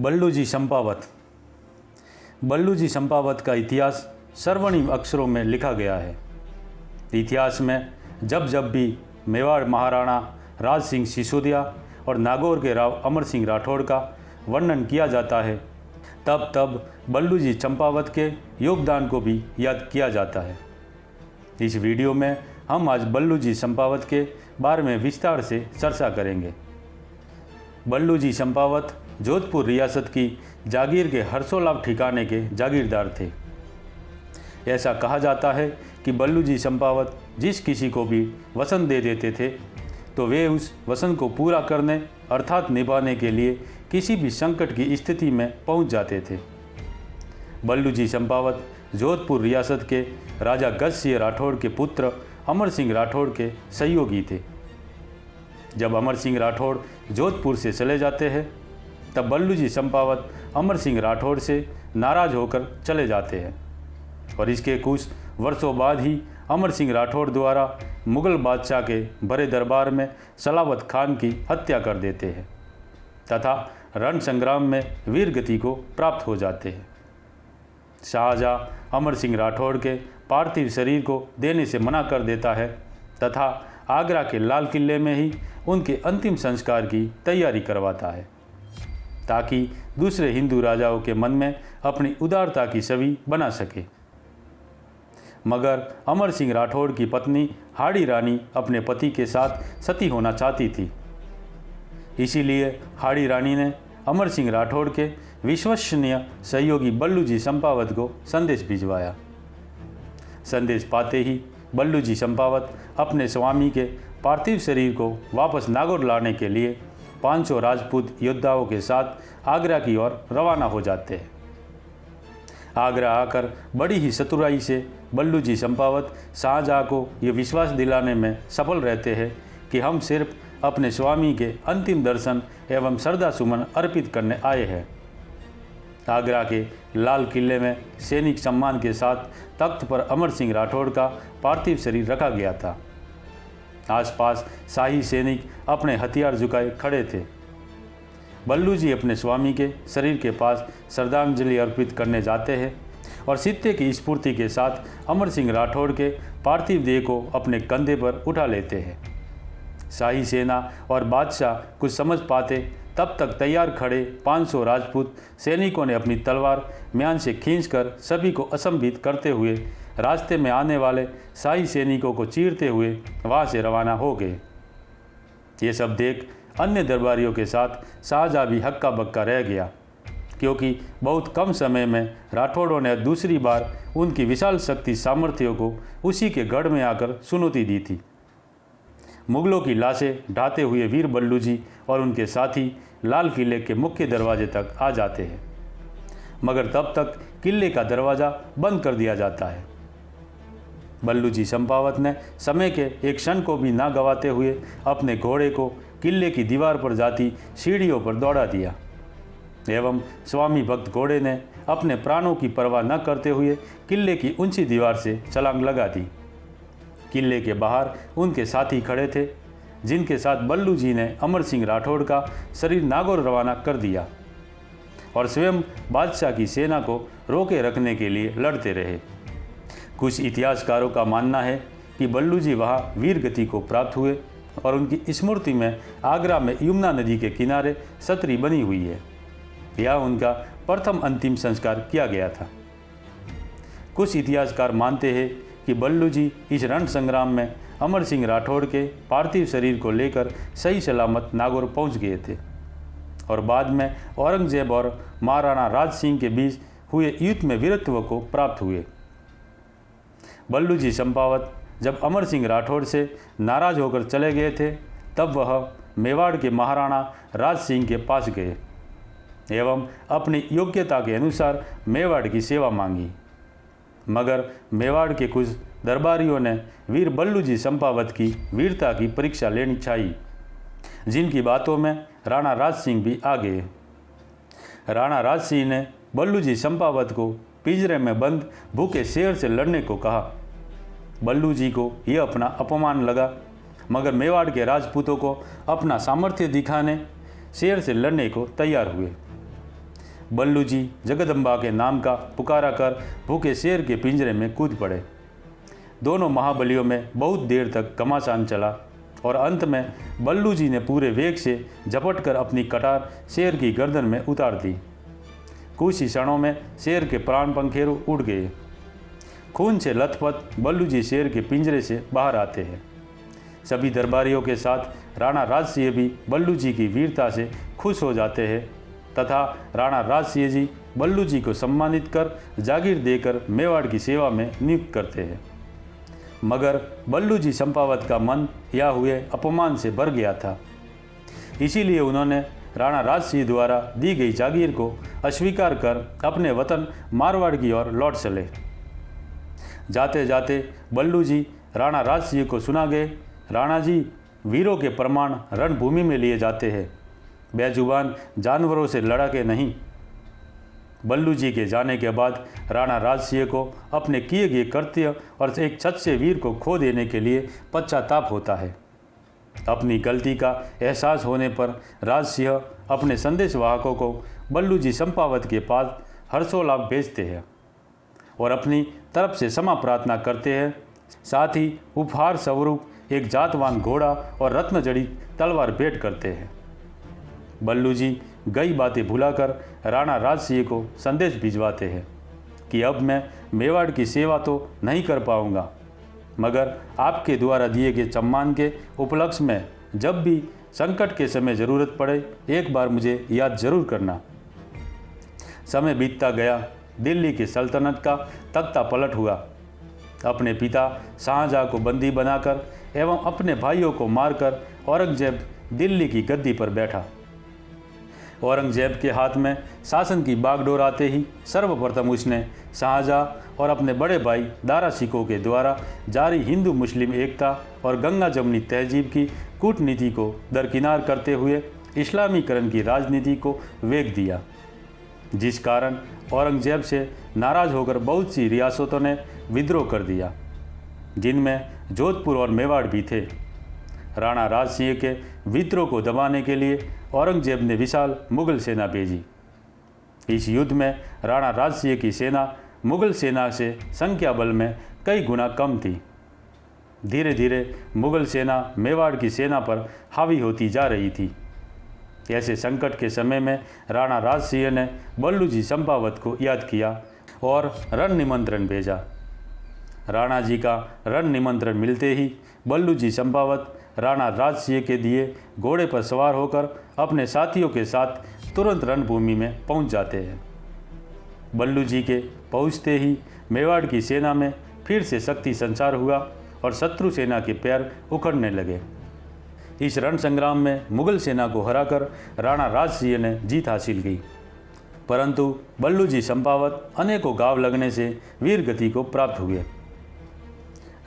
बल्लूजी चंपावत। बल्लूजी चंपावत का इतिहास स्वर्णिम अक्षरों में लिखा गया है। इतिहास में जब जब भी मेवाड़ महाराणा राज सिंह सिसोदिया और नागौर के राव अमर सिंह राठौड़ का वर्णन किया जाता है, तब तब बल्लूजी चंपावत के योगदान को भी याद किया जाता है। इस वीडियो में हम आज बल्लूजी चंपावत के बारे में विस्तार से चर्चा करेंगे। बल्लूजी चंपावत जोधपुर रियासत की जागीर के हर्षोल्लाभ ठिकाने के जागीरदार थे। ऐसा कहा जाता है कि बल्लूजी चंपावत जिस किसी को भी वचन दे देते थे तो वे उस वचन को पूरा करने अर्थात निभाने के लिए किसी भी संकट की स्थिति में पहुंच जाते थे। बल्लूजी चंपावत जोधपुर रियासत के राजा गज सिंह राठौड़ के पुत्र अमर सिंह राठौड़ के सहयोगी थे। जब अमर सिंह राठौड़ जोधपुर से चले जाते हैं तब बल्लूजी चंपावत अमर सिंह राठौड़ से नाराज होकर चले जाते हैं और इसके कुछ वर्षों बाद ही अमर सिंह राठौड़ द्वारा मुगल बादशाह के बड़े दरबार में सलावत खान की हत्या कर देते हैं तथा रण संग्राम में वीर गति को प्राप्त हो जाते हैं। शाहजहां अमर सिंह राठौड़ के पार्थिव शरीर को देने से मना कर देता है तथा आगरा के लाल किले में ही उनके अंतिम संस्कार की तैयारी करवाता है ताकि दूसरे हिंदू राजाओं के मन में अपनी उदारता की छवि बना सके। मगर अमर सिंह राठौड़ की पत्नी हाड़ी रानी अपने पति के साथ सती होना चाहती थी। इसीलिए हाड़ी रानी ने अमर सिंह राठौड़ के विश्वसनीय सहयोगी बल्लूजी चंपावत को संदेश भिजवाया। संदेश पाते ही बल्लूजी चंपावत अपने स्वामी के पार्थिव शरीर को वापस नागौर लाने के लिए 500 राजपूत योद्धाओं के साथ आगरा की ओर रवाना हो जाते हैं। आगरा आकर बड़ी ही चतुराई से बल्लूजी चंपावत शाहजहां को ये विश्वास दिलाने में सफल रहते हैं कि हम सिर्फ अपने स्वामी के अंतिम दर्शन एवं श्रद्धा सुमन अर्पित करने आए हैं। आगरा के लाल किले में सैनिक सम्मान के साथ तख्त पर अमर सिंह राठौड़ का पार्थिव शरीर रखा गया था। आसपास शाही सैनिक अपने हथियार झुकाए खड़े थे। बल्लूजी अपने स्वामी के शरीर के पास श्रद्धांजलि अर्पित करने जाते हैं और सित्ते की स्फूर्ति के साथ अमर सिंह राठौड़ के पार्थिव देह को अपने कंधे पर उठा लेते हैं। शाही सेना और बादशाह कुछ समझ पाते तब तक तैयार खड़े 500 राजपूत सैनिकों ने अपनी तलवार म्यान से खींचकर सभी को असंभित करते हुए रास्ते में आने वाले शाही सैनिकों को चीरते हुए वहाँ से रवाना हो गए। ये सब देख अन्य दरबारियों के साथ शाहजहां भी हक्का बक्का रह गया, क्योंकि बहुत कम समय में राठौड़ों ने दूसरी बार उनकी विशाल शक्ति सामर्थ्यों को उसी के गढ़ में आकर चुनौती दी थी। मुगलों की लाशें ढाते हुए वीर बल्लूजी और उनके साथी लाल किले के मुख्य दरवाजे तक आ जाते हैं, मगर तब तक किले का दरवाज़ा बंद कर दिया जाता है। बल्लूजी चंपावत ने समय के एक क्षण को भी ना गंवाते हुए अपने घोड़े को किले की दीवार पर जाती सीढ़ियों पर दौड़ा दिया एवं स्वामी भक्त घोड़े ने अपने प्राणों की परवाह न करते हुए किले की ऊंची दीवार से छलांग लगा दी। किले के बाहर उनके साथी खड़े थे, जिनके साथ बल्लूजी ने अमर सिंह राठौड़ का शरीर नागौर रवाना कर दिया और स्वयं बादशाह की सेना को रोके रखने के लिए लड़ते रहे। कुछ इतिहासकारों का मानना है कि बल्लूजी वहाँ वीर गति को प्राप्त हुए और उनकी स्मृति में आगरा में यमुना नदी के किनारे छतरी बनी हुई है। यह उनका प्रथम अंतिम संस्कार किया गया था। कुछ इतिहासकार मानते हैं कि बल्लूजी इस रण संग्राम में अमर सिंह राठौड़ के पार्थिव शरीर को लेकर सही सलामत नागौर पहुंच गए थे और बाद में औरंगजेब और महाराणा राज सिंह के बीच हुए युद्ध में वीरत्व को प्राप्त हुए। बल्लूजी चंपावत जब अमर सिंह राठौड़ से नाराज होकर चले गए थे तब वह मेवाड़ के महाराणा राज सिंह के पास गए एवं अपनी योग्यता के अनुसार मेवाड़ की सेवा मांगी, मगर मेवाड़ के कुछ दरबारियों ने वीर बल्लूजी चंपावत की वीरता की परीक्षा लेनी चाहिए, जिनकी बातों में राणा राज सिंह भी आ गए। राणा राज सिंह ने बल्लूजी चंपावत को पिंजरे में बंद भूखे शेर से लड़ने को कहा। बल्लूजी को यह अपना अपमान लगा, मगर मेवाड़ के राजपूतों को अपना सामर्थ्य दिखाने शेर से लड़ने को तैयार हुए। बल्लू जी जगदम्बा के नाम का पुकारा कर भूखे शेर के पिंजरे में कूद पड़े। दोनों महाबलियों में बहुत देर तक घमासान चला और अंत में बल्लू जी ने पूरे वेग से झपटकर अपनी कटार शेर की गर्दन में उतार दी। कुछ ही क्षणों में शेर के प्राण पंखेरु उड़ गए। खून से लथपथ बल्लू जी शेर के पिंजरे से बाहर आते हैं। सभी दरबारियों के साथ राणा राजसिंह भी बल्लू जी की वीरता से खुश हो जाते हैं तथा राणा राजसिंह जी बल्लू जी को सम्मानित कर जागीर देकर मेवाड़ की सेवा में नियुक्त करते हैं। मगर बल्लू जी चंपावत का मन या हुए अपमान से भर गया था, इसीलिए उन्होंने राणा राजसिंह द्वारा दी गई जागीर को अस्वीकार कर अपने वतन मारवाड़ की ओर लौट चले। जाते जाते बल्लू जी राणा राजसिंह को सुना गए, राणा जी, वीरों के प्रमाण रणभूमि में लिए जाते हैं, बेजुबान जानवरों से लड़ा के नहीं। बल्लू जी के जाने के बाद राणा राजसिंह को अपने किए गए कृत्य और एक सच्चे वीर को खो देने के लिए पश्चाताप होता है। अपनी गलती का एहसास होने पर राजसिंह अपने संदेशवाहकों को बल्लू जी चंपावत के पास हर्षोल्लास भेजते हैं और अपनी तरफ से क्षमा प्रार्थना करते हैं। साथ ही उपहार स्वरूप एक जातवान घोड़ा और रत्नजड़ित तलवार भेंट करते हैं। बल्लू जी गई बातें भुलाकर राणा राजसिंह को संदेश भिजवाते हैं कि अब मैं मेवाड़ की सेवा तो नहीं कर पाऊंगा, मगर आपके द्वारा दिए गए सम्मान के उपलक्ष्य में जब भी संकट के समय ज़रूरत पड़े एक बार मुझे याद जरूर करना। समय बीतता गया। दिल्ली की सल्तनत का तख्ता पलट हुआ। अपने पिता शाहजहाँ को बंदी बनाकर एवं अपने भाइयों को मारकर औरंगजेब दिल्ली की गद्दी पर बैठा। औरंगजेब के हाथ में शासन की बागडोर आते ही सर्वप्रथम उसने शाहजहाँ और अपने बड़े भाई दारा शिकोह के द्वारा जारी हिंदू मुस्लिम एकता और गंगा जमुनी तहजीब की कूटनीति को दरकिनार करते हुए इस्लामीकरण की राजनीति को वेग दिया, जिस कारण औरंगजेब से नाराज होकर बहुत सी रियासतों ने विद्रोह कर दिया, जिनमें जोधपुर और मेवाड़ भी थे। राणा राजसिंह के विद्रोह को दबाने के लिए औरंगजेब ने विशाल मुगल सेना भेजी। इस युद्ध में राणा राजसिंह की सेना मुगल सेना से संख्या बल में कई गुना कम थी। धीरे धीरे मुगल सेना मेवाड़ की सेना पर हावी होती जा रही थी। ऐसे संकट के समय में राणा राजसिंह ने बल्लू जी चंपावत को याद किया और रण निमंत्रण भेजा। राणा जी का रण निमंत्रण मिलते ही बल्लू जी चंपावत राणा राजसिंह के दिए घोड़े पर सवार होकर अपने साथियों के साथ तुरंत रणभूमि में पहुंच जाते हैं। बल्लू जी के पहुंचते ही मेवाड़ की सेना में फिर से शक्ति संचार हुआ और शत्रु सेना के पैर उखड़ने लगे। इस रण संग्राम में मुगल सेना को हराकर राणा राजसिंह ने जीत हासिल की, परंतु बल्लू जी चंपावत अनेकों घाव लगने से वीर गति को प्राप्त हुए।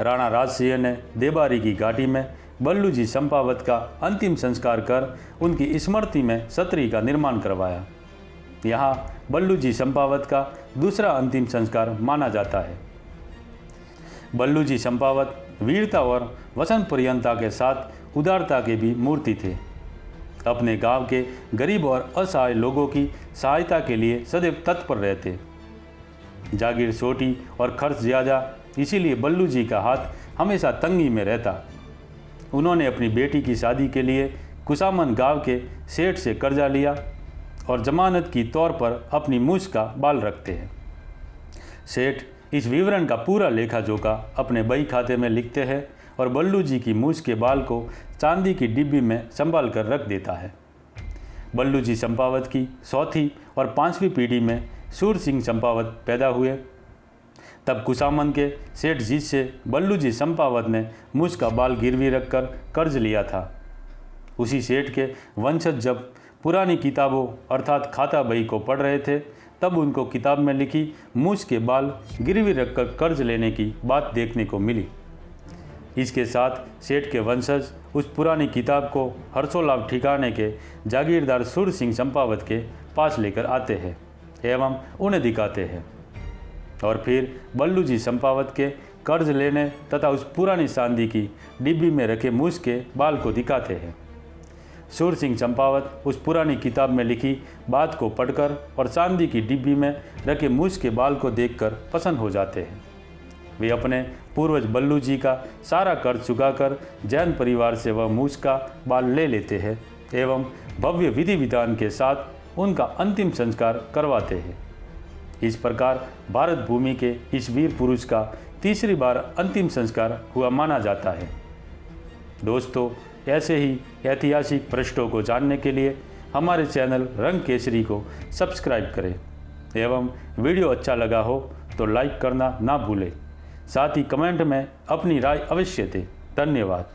राणा राजसिंह ने देबारी की घाटी में बल्लू जी चंपावत का अंतिम संस्कार कर उनकी स्मृति में छतरी का निर्माण करवाया। यहाँ बल्लू जी चंपावत का दूसरा अंतिम संस्कार माना जाता है। बल्लू जी चंपावत वीरता और वचन पर्यंता के साथ उदारता के भी मूर्ति थे। अपने गांव के गरीब और असहाय लोगों की सहायता के लिए सदैव तत्पर रहते। जागीर छोटी और खर्च ज़्यादा, इसीलिए बल्लू जी का हाथ हमेशा तंगी में रहता। उन्होंने अपनी बेटी की शादी के लिए कुसामन गांव के सेठ से कर्जा लिया और जमानत की तौर पर अपनी मूछ का बाल रखते हैं। सेठ इस विवरण का पूरा लेखा जोखा अपने बही खाते में लिखते हैं और बल्लू जी की मूछ के बाल को चांदी की डिब्बी में संभाल कर रख देता है। बल्लू जी चंपावत की चौथी और पांचवी पीढ़ी में सूर सिंह चंपावत पैदा हुए। तब कुसामन के सेठ जी से बल्लू जी चंपावत ने मूछ का बाल गिरवी रखकर कर्ज लिया था। उसी सेठ के वंशज जब पुरानी किताबों अर्थात खाता बही को पढ़ रहे थे, तब उनको किताब में लिखी मूछ के बाल गिरवी रखकर कर्ज लेने की बात देखने को मिली। इसके साथ सेठ के वंशज उस पुरानी किताब को हर्षोल्लास ठिकाने के जागीरदार सूर सिंह चंपावत के पास लेकर आते हैं एवं उन्हें दिखाते हैं और फिर बल्लू जी चंपावत के कर्ज लेने तथा उस पुरानी चांदी की डिब्बी में रखे मूछ के बाल को दिखाते हैं। सूर सिंह चंपावत उस पुरानी किताब में लिखी बात को पढ़कर और चांदी की डिब्बी में रखे मूछ के बाल को देखकर प्रसन्न हो जाते हैं। वे अपने पूर्वज बल्लू जी का सारा कर्ज चुकाकर जैन परिवार से वह मूछ का बाल ले लेते हैं एवं भव्य विधि विधान के साथ उनका अंतिम संस्कार करवाते हैं। इस प्रकार भारत भूमि के इस वीर पुरुष का तीसरी बार अंतिम संस्कार हुआ माना जाता है। दोस्तों, ऐसे ही ऐतिहासिक पृष्ठों को जानने के लिए हमारे चैनल रंग केसरी को सब्सक्राइब करें एवं वीडियो अच्छा लगा हो तो लाइक करना ना भूलें। साथ ही कमेंट में अपनी राय अवश्य दें। धन्यवाद।